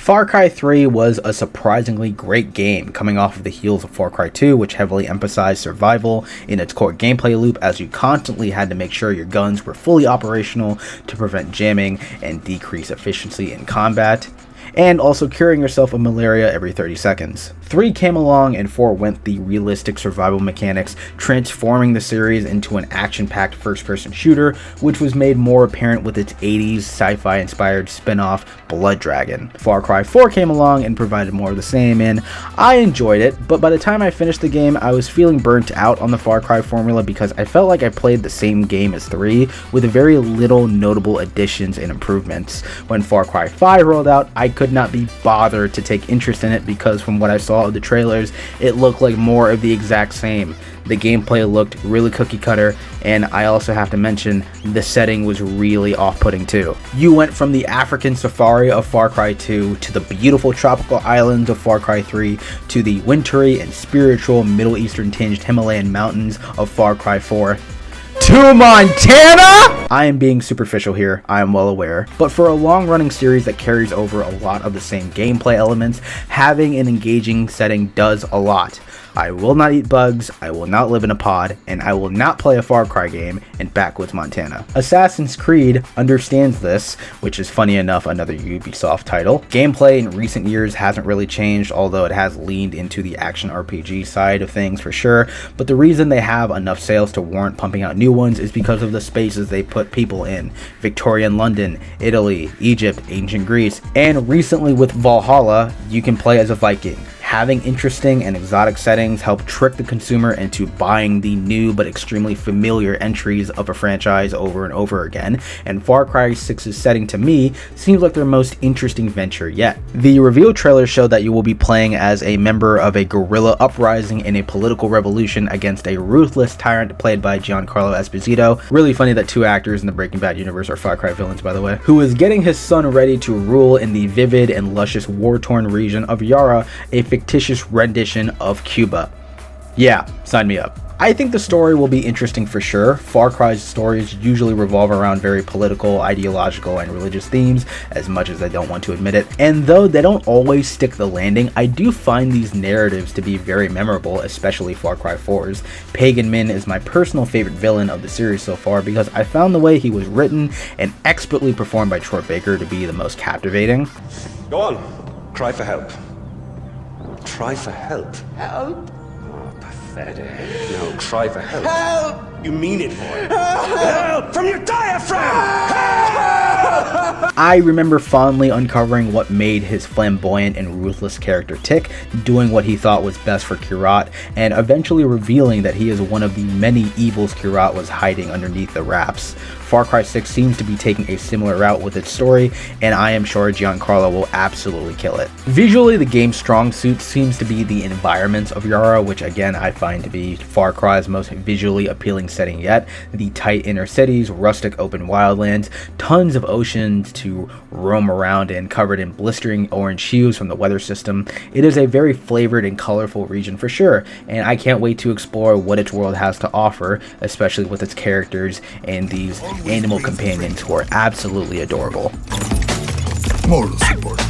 Far Cry 3 was a surprisingly great game, coming off of the heels of Far Cry 2, which heavily emphasized survival in its core gameplay loop, as you constantly had to make sure your guns were fully operational to prevent jamming and decrease efficiency in combat, and also curing yourself of malaria every 30 seconds. 3 came along and 4 went the realistic survival mechanics, transforming the series into an action-packed first-person shooter, which was made more apparent with its 80s sci-fi inspired spin-off Blood Dragon. Far Cry 4 came along and provided more of the same, and I enjoyed it, but by the time I finished the game, I was feeling burnt out on the Far Cry formula because I felt like I played the same game as 3 with very little notable additions and improvements. When Far Cry 5 rolled out, I could not be bothered to take interest in it because from what I saw of the trailers, it looked like more of the exact same. The gameplay looked really cookie cutter, and I also have to mention the setting was really off-putting too. You went from the African safari of Far Cry 2 to the beautiful tropical islands of Far Cry 3 to the wintry and spiritual Middle Eastern tinged Himalayan mountains of Far Cry 4. To Montana? I am being superficial here, I am well aware, but for a long-running series that carries over a lot of the same gameplay elements, having an engaging setting does a lot. I will not eat bugs, I will not live in a pod, and I will not play a Far Cry game in backwoods Montana. Assassin's Creed understands this, which is funny enough another Ubisoft title. Gameplay in recent years hasn't really changed, although it has leaned into the action RPG side of things for sure, but the reason they have enough sales to warrant pumping out new ones is because of the spaces they put people in. Victorian London, Italy, Egypt, ancient Greece, and recently with Valhalla, you can play as a Viking. Having interesting and exotic settings help trick the consumer into buying the new but extremely familiar entries of a franchise over and over again, and Far Cry 6's setting to me seems like their most interesting venture yet. The reveal trailer showed that you will be playing as a member of a guerrilla uprising in a political revolution against a ruthless tyrant played by Giancarlo Esposito. Really funny that 2 actors in the Breaking Bad universe are Far Cry villains, by the way. Who is getting his son ready to rule in the vivid and luscious war-torn region of Yara, a fictitious rendition of Cuba. Yeah, sign me up. I think the story will be interesting for sure. Far Cry's stories usually revolve around very political, ideological, and religious themes, as much as I don't want to admit it. And though they don't always stick the landing, I do find these narratives to be very memorable, especially Far Cry 4's. Pagan Min is my personal favorite villain of the series so far because I found the way he was written and expertly performed by Troy Baker to be the most captivating. Go on, cry for help. Try for help. Help! Oh, pathetic. No, try for help. Help! You mean it, boy. Help! From your diaphragm! Help! I remember fondly uncovering what made his flamboyant and ruthless character tick, doing what he thought was best for Kyrat, and eventually revealing that he is one of the many evils Kyrat was hiding underneath the wraps. Far Cry 6 seems to be taking a similar route with its story, and I am sure Giancarlo will absolutely kill it. Visually, the game's strong suit seems to be the environments of Yara, which again I find to be Far Cry's most visually appealing setting yet. The tight inner cities, rustic open wildlands, tons of oceans to roam around in covered in blistering orange hues from the weather system. It is a very flavored and colorful region for sure, and I can't wait to explore what its world has to offer, especially with its characters and these animal companions who are absolutely adorable. Moral support.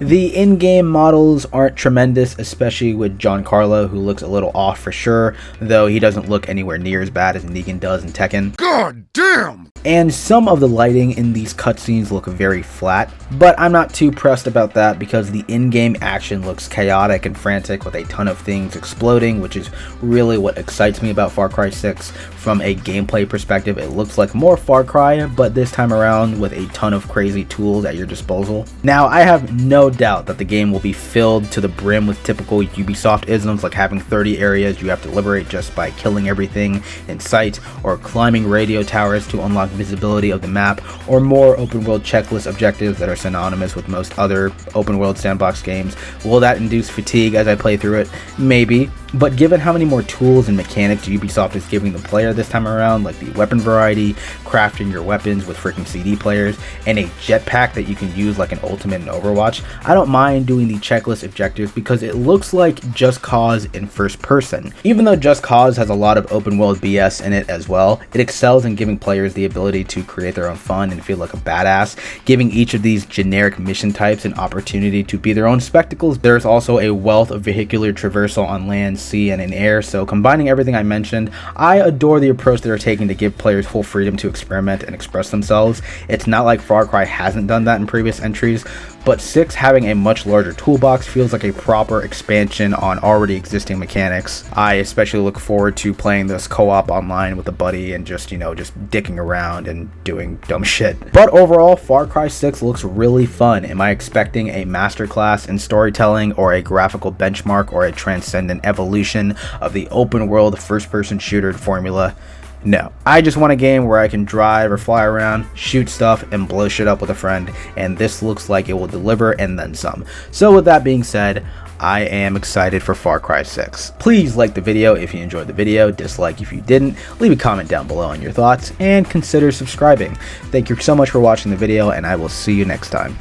The in-game models aren't tremendous, especially with Giancarlo, who looks a little off for sure, though he doesn't look anywhere near as bad as Negan does in Tekken. God damn! And some of the lighting in these cutscenes look very flat, but I'm not too pressed about that because the in-game action looks chaotic and frantic with a ton of things exploding, which is really what excites me about Far Cry 6. From a gameplay perspective, it looks like more Far Cry, but this time around with a ton of crazy tools at your disposal. Now, I have no doubt that the game will be filled to the brim with typical Ubisoft isms like having 30 areas you have to liberate just by killing everything in sight, or climbing radio towers to unlock visibility of the map, or more open world checklist objectives that are synonymous with most other open world sandbox games. Will that induce fatigue as I play through it? Maybe. But given how many more tools and mechanics Ubisoft is giving the player this time around, like the weapon variety, crafting your weapons with freaking CD players, and a jetpack that you can use like an ultimate in Overwatch, I don't mind doing the checklist objectives because it looks like Just Cause in first person. Even though Just Cause has a lot of open world BS in it as well, it excels in giving players the ability to create their own fun and feel like a badass, giving each of these generic mission types an opportunity to be their own spectacles. There's also a wealth of vehicular traversal on land, sea, and in air, so combining everything I mentioned, I adore the approach they're taking to give players full freedom to experiment and express themselves. It's not like Far Cry hasn't done that in previous entries, but 6 having a much larger toolbox feels like a proper expansion on already existing mechanics. I especially look forward to playing this co-op online with a buddy and just, just dicking around and doing dumb shit. But overall, Far Cry 6 looks really fun. Am I expecting a masterclass in storytelling or a graphical benchmark or a transcendent evolution of the open world first-person shooter formula? No, I just want a game where I can drive or fly around, shoot stuff, and blow shit up with a friend, and this looks like it will deliver and then some. So with that being said, I am excited for Far Cry 6. Please like the video if you enjoyed the video, dislike if you didn't, leave a comment down below on your thoughts, and consider subscribing. Thank you so much for watching the video, and I will see you next time.